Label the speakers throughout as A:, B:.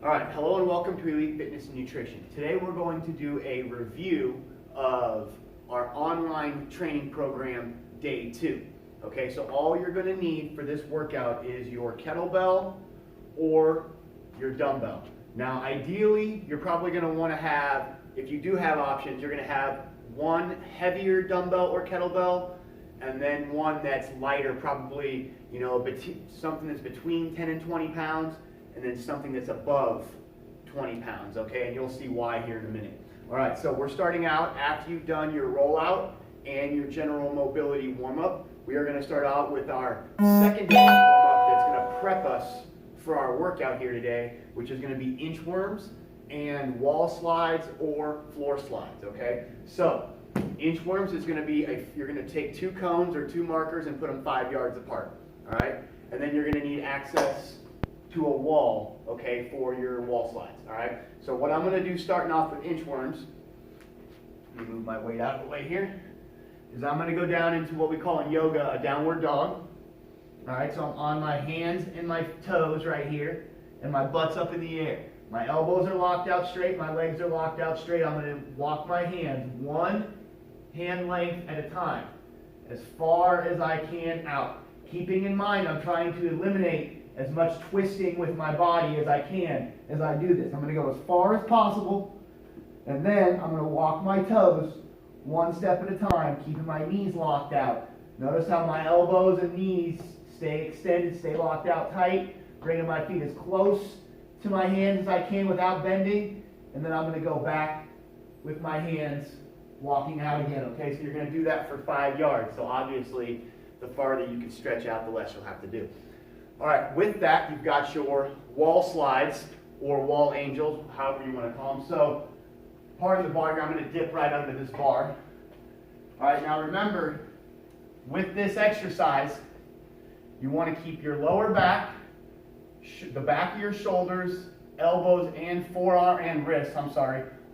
A: All right, hello and welcome to Elite Fitness and Nutrition. Today we're going to do a review of our online training program, Day 2. Okay, so all you're going to need for this workout is your kettlebell or your dumbbell. Now, ideally, you're probably going to want to have, if you do have options, you're going to have one heavier dumbbell or kettlebell, and then one that's lighter, probably, something that's between 10 and 20 pounds, and then something that's above 20 pounds, okay? And you'll see why here in a minute. All right, so we're starting out after you've done your rollout and your general mobility warm-up. We are gonna start out with our secondary warm-up that's gonna prep us for our workout here today, which is gonna be inchworms and wall slides or floor slides, okay? So, inchworms is gonna be, you're gonna take 2 cones or 2 markers and put them 5 yards apart, all right? And then you're gonna need access to a wall, okay, for your wall slides, all right? So what I'm gonna do starting off with inchworms, let me move my weight out of the way here, is I'm gonna go down into what we call in yoga a downward dog. All right, so I'm on my hands and my toes right here, and my butt's up in the air. My elbows are locked out straight, my legs are locked out straight. I'm gonna walk my hands 1 hand length at a time, as far as I can out. Keeping in mind, I'm trying to eliminate as much twisting with my body as I can as I do this. I'm going to go as far as possible, and then I'm going to walk my toes 1 step at a time, keeping my knees locked out. Notice how my elbows and knees stay extended, stay locked out tight, bringing my feet as close to my hands as I can without bending, and then I'm going to go back with my hands walking out again, okay? So you're going to do that for 5 yards. So obviously, the farther you can stretch out, the less you'll have to do. All right, with that, you've got your wall slides or wall angels, however you want to call them. So part of the bar here, I'm going to dip right under this bar. All right, now remember, with this exercise, you want to keep your lower back, the back of your shoulders, elbows, and forearm and wrists,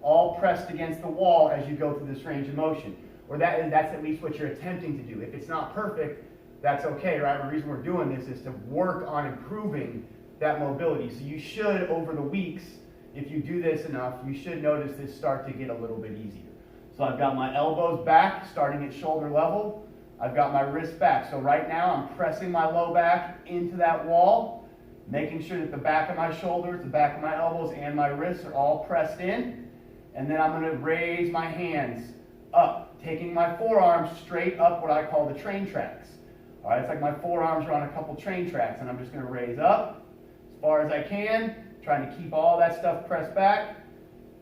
A: all pressed against the wall as you go through this range of motion. Or that's at least what you're attempting to do. If it's not perfect, that's okay, right? The reason we're doing this is to work on improving that mobility. So you should, over the weeks, if you do this enough, you should notice this start to get a little bit easier. So I've got my elbows back, starting at shoulder level. I've got my wrists back. So right now I'm pressing my low back into that wall, making sure that the back of my shoulders, the back of my elbows, and my wrists are all pressed in. And then I'm going to raise my hands up, taking my forearms straight up what I call the train tracks. All right, it's like my forearms are on a couple train tracks, and I'm just going to raise up as far as I can, trying to keep all that stuff pressed back,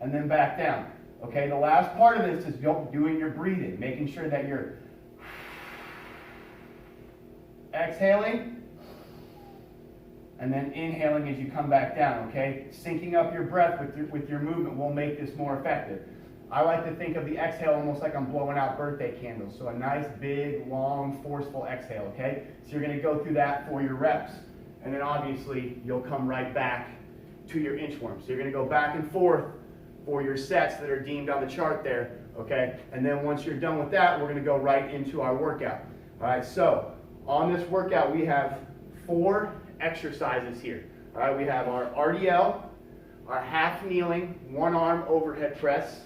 A: and then back down. Okay, the last part of this is doing your breathing, making sure that you're exhaling, and then inhaling as you come back down, okay? Syncing up your breath with your movement will make this more effective. I like to think of the exhale almost like I'm blowing out birthday candles. So a nice, big, long, forceful exhale, okay? So you're going to go through that for your reps. And then obviously, you'll come right back to your inchworm. So you're going to go back and forth for your sets that are deemed on the chart there, okay? And then once you're done with that, we're going to go right into our workout. All right, so on this workout, we have 4 exercises here. All right, we have our RDL, our half kneeling, 1-arm overhead press.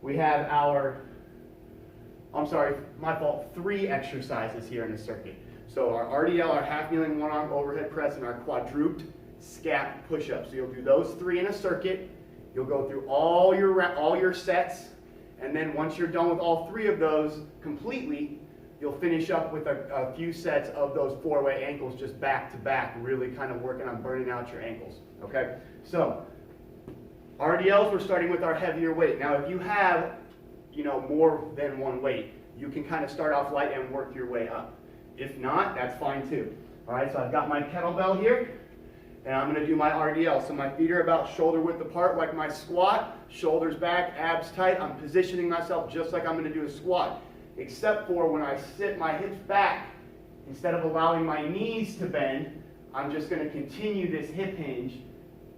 A: We have our, 3 exercises here in the circuit. So our RDL, our half kneeling, 1-arm overhead press, and our quadruped scap push-up. So you'll do those 3 in a circuit. You'll go through all your sets, and then once you're done with all 3 of those completely, you'll finish up with a few sets of those 4-way ankles just back to back, really kind of working on burning out your ankles. Okay, so RDLs, we're starting with our heavier weight. Now, if you have, more than 1 weight, you can kind of start off light and work your way up. If not, that's fine too. All right, so I've got my kettlebell here, and I'm going to do my RDL. So my feet are about shoulder width apart like my squat, shoulders back, abs tight. I'm positioning myself just like I'm going to do a squat, except for when I sit my hips back, instead of allowing my knees to bend, I'm just going to continue this hip hinge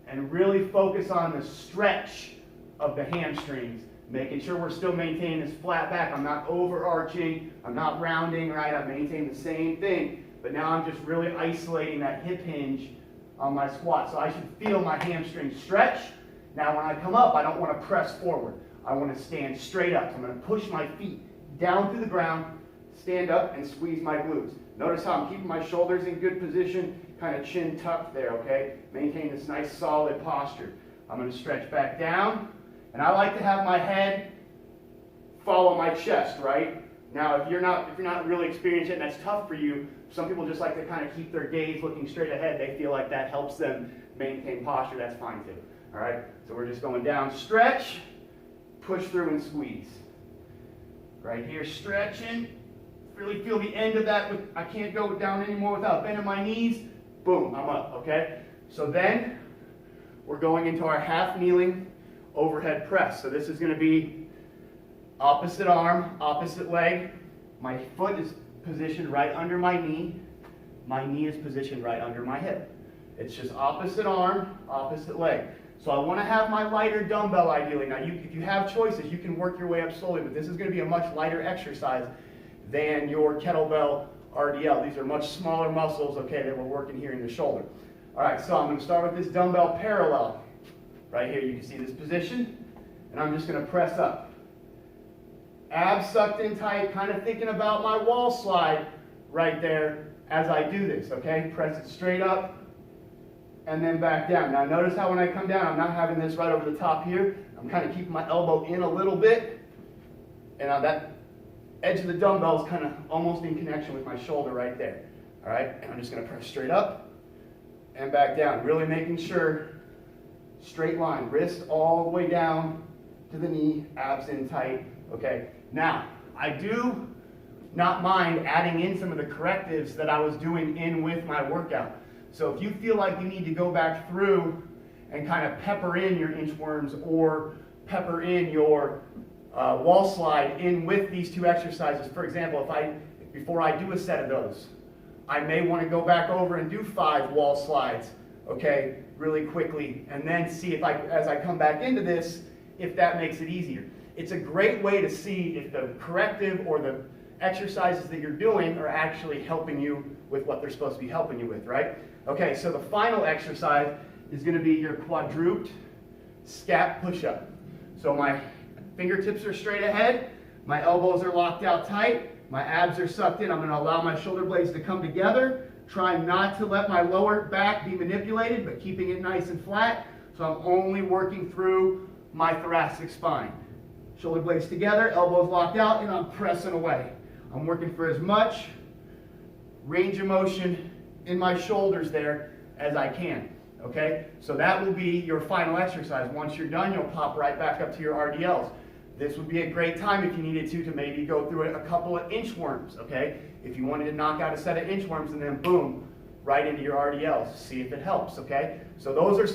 A: and really focus on the stretch of the hamstrings, making sure we're still maintaining this flat back. I'm not overarching, I'm not rounding, right? I'm maintaining the same thing, but now I'm just really isolating that hip hinge on my squat. So I should feel my hamstring stretch. Now when I come up, I don't want to press forward. I want to stand straight up. So I'm going to push my feet down to the ground, stand up, and squeeze my glutes. Notice how I'm keeping my shoulders in good position, kind of chin tucked there, okay? Maintain this nice solid posture. I'm going to stretch back down, and I like to have my head follow my chest, right? Now, if you're not really experienced yet, and that's tough for you, some people just like to kind of keep their gaze looking straight ahead. They feel like that helps them maintain posture. That's fine too, all right? So we're just going down, stretch, push through and squeeze. Right here, stretching. Really feel the end of that. I can't go down anymore without bending my knees. Boom, I'm up, okay? So then we're going into our half kneeling overhead press. So this is going to be opposite arm, opposite leg. My foot is positioned right under my knee. My knee is positioned right under my hip. It's just opposite arm, opposite leg. So I want to have my lighter dumbbell ideally. Now, if you have choices, you can work your way up slowly, but this is going to be a much lighter exercise than your kettlebell RDL. These are much smaller muscles, okay, that we're working here in the shoulder. All right, so I'm going to start with this dumbbell parallel. Right here, you can see this position, and I'm just going to press up. Abs sucked in tight, kind of thinking about my wall slide right there as I do this, okay? Press it straight up, and then back down. Now notice how when I come down, I'm not having this right over the top here. I'm kind of keeping my elbow in a little bit, and on that edge of the dumbbell is kind of almost in connection with my shoulder right there. All right, and I'm just going to press straight up and back down, really making sure straight line, wrist all the way down to the knee, abs in tight. Okay, now I do not mind adding in some of the correctives that I was doing in with my workout. So if you feel like you need to go back through and kind of pepper in your inchworms or pepper in your wall slide in with these two exercises, for example, before I do a set of those, I may want to go back over and do 5 wall slides, okay, really quickly, and then see if as I come back into this, if that makes it easier. It's a great way to see if the corrective or the exercises that you're doing are actually helping you with what they're supposed to be helping you with, right? Okay, so the final exercise is going to be your quadruped scap push-up. So my fingertips are straight ahead, my elbows are locked out tight, my abs are sucked in. I'm going to allow my shoulder blades to come together, try not to let my lower back be manipulated, but keeping it nice and flat. So I'm only working through my thoracic spine. Shoulder blades together, elbows locked out, and I'm pressing away. I'm working for as much range of motion in my shoulders there as I can. Okay? So that will be your final exercise. Once you're done, you'll pop right back up to your RDLs. This would be a great time if you needed to maybe go through a couple of inchworms, okay? If you wanted to knock out a set of inchworms and then boom, right into your RDLs. See if it helps, okay? So those are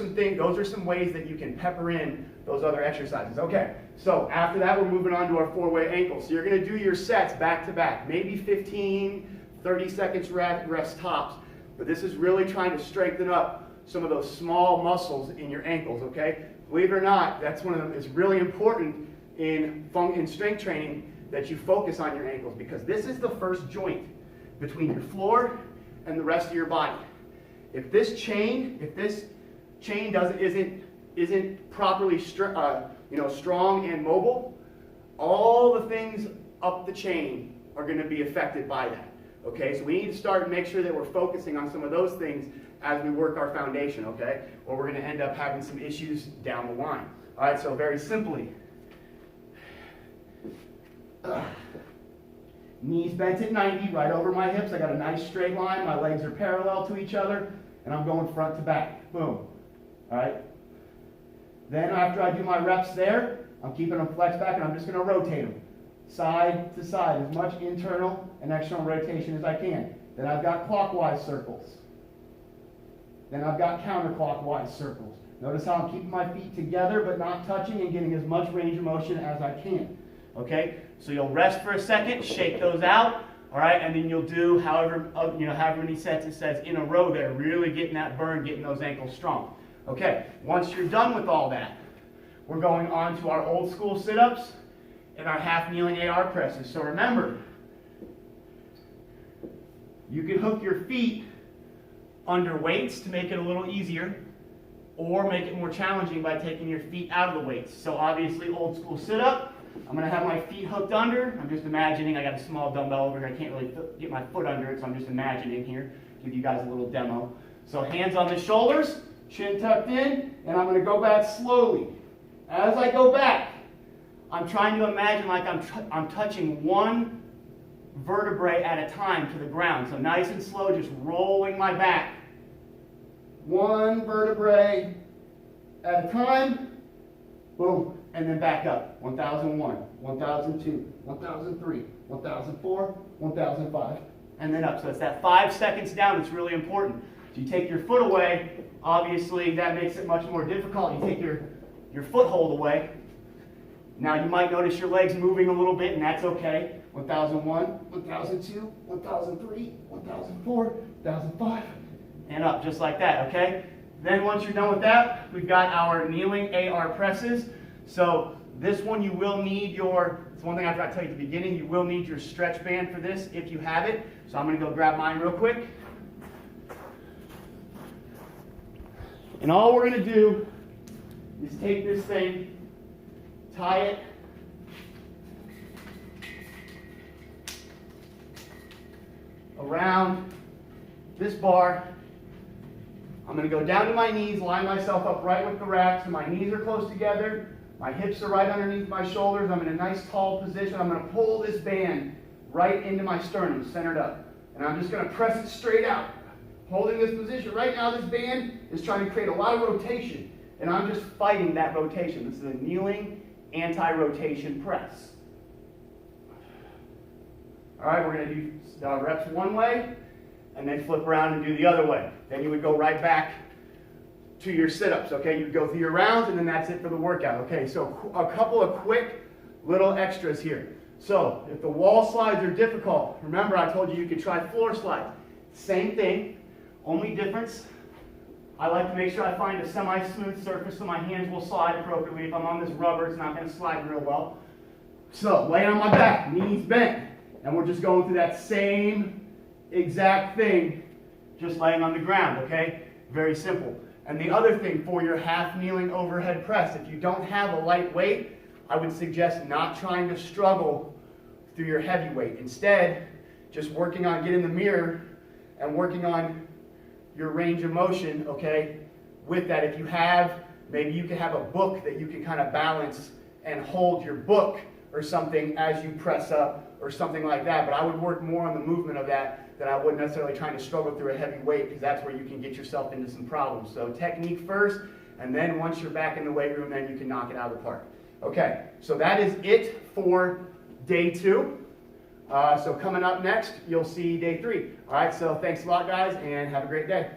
A: some ways that you can pepper in those other exercises. Okay, so after that, we're moving on to our 4-way ankle. So you're gonna do your sets back to back, maybe 15, 30 seconds rest tops. But this is really trying to strengthen up some of those small muscles in your ankles, okay? Believe it or not, that's one of them. It's really important in strength training that you focus on your ankles, because this is the first joint between your floor and the rest of your body. If this chain isn't properly strong and mobile, all the things up the chain are going to be affected by that. Okay, so we need to start and make sure that we're focusing on some of those things as we work our foundation, okay? Or we're going to end up having some issues down the line. All right, so very simply, knees bent at 90, right over my hips. I got a nice straight line. My legs are parallel to each other, and I'm going front to back. Boom. All right. Then after I do my reps there, I'm keeping them flexed back, and I'm just going to rotate them side to side, as much internal and external rotation as I can. Then I've got clockwise circles. Then I've got counterclockwise circles. Notice how I'm keeping my feet together but not touching and getting as much range of motion as I can. Okay, so you'll rest for a second, shake those out, all right, and then you'll do however many sets it says in a row there, really getting that burn, getting those ankles strong. Okay, once you're done with all that, we're going on to our old school sit-ups and our half kneeling AR presses. So remember, you can hook your feet under weights to make it a little easier, or make it more challenging by taking your feet out of the weights. So obviously old school sit up, I'm going to have my feet hooked under. I'm just imagining, I got a small dumbbell over here, I can't really get my foot under it, so I'm just imagining here, give you guys a little demo. So hands on the shoulders, chin tucked in, and I'm going to go back slowly. As I go back, I'm trying to imagine like I'm touching one vertebrae at a time to the ground. So nice and slow, just rolling my back. One vertebrae at a time. Boom. And then back up. 1001, 1002, 1003, 1004, 1005. And then up. So it's that 5 seconds down that's really important. If you take your foot away, obviously that makes it much more difficult. You take your foothold away. Now you might notice your legs moving a little bit, and that's okay. 1001, 1002, 1003, 1004, 1005, and up just like that, okay? Then once you're done with that, we've got our kneeling AR presses. So this one you will need it's one thing I forgot to tell you at the beginning, you will need your stretch band for this if you have it. So I'm going to go grab mine real quick. And all we're going to do is take this thing, tie it around this bar. I'm going to go down to my knees, line myself up right with the rack so my knees are close together, my hips are right underneath my shoulders, I'm in a nice tall position. I'm going to pull this band right into my sternum, centered up. And I'm just going to press it straight out. Holding this position. Right now this band is trying to create a lot of rotation, and I'm just fighting that rotation. This is a kneeling anti-rotation press. All right, we're going to do reps one way, and then flip around and do the other way. Then you would go right back to your sit-ups, okay? You'd go through your rounds, and then that's it for the workout, okay? So a couple of quick little extras here. So if the wall slides are difficult, remember I told you could try floor slides. Same thing, only difference, I like to make sure I find a semi-smooth surface so my hands will slide appropriately. If I'm on this rubber, it's not going to slide real well. So lay on my back, knees bent, and we're just going through that same exact thing, just laying on the ground, okay? Very simple. And the other thing for your half kneeling overhead press, if you don't have a light weight, I would suggest not trying to struggle through your heavy weight. Instead, just working on getting the mirror and working on your range of motion, okay? With that, if you have, maybe you can have a book that you can kind of balance and hold your book or something as you press up or something like that. But I would work more on the movement of that than I would necessarily trying to struggle through a heavy weight, because that's where you can get yourself into some problems. So technique first, and then once you're back in the weight room, then you can knock it out of the park. Okay, so that is it for day 2. So coming up next, you'll see day 3. All right, so thanks a lot, guys, and have a great day.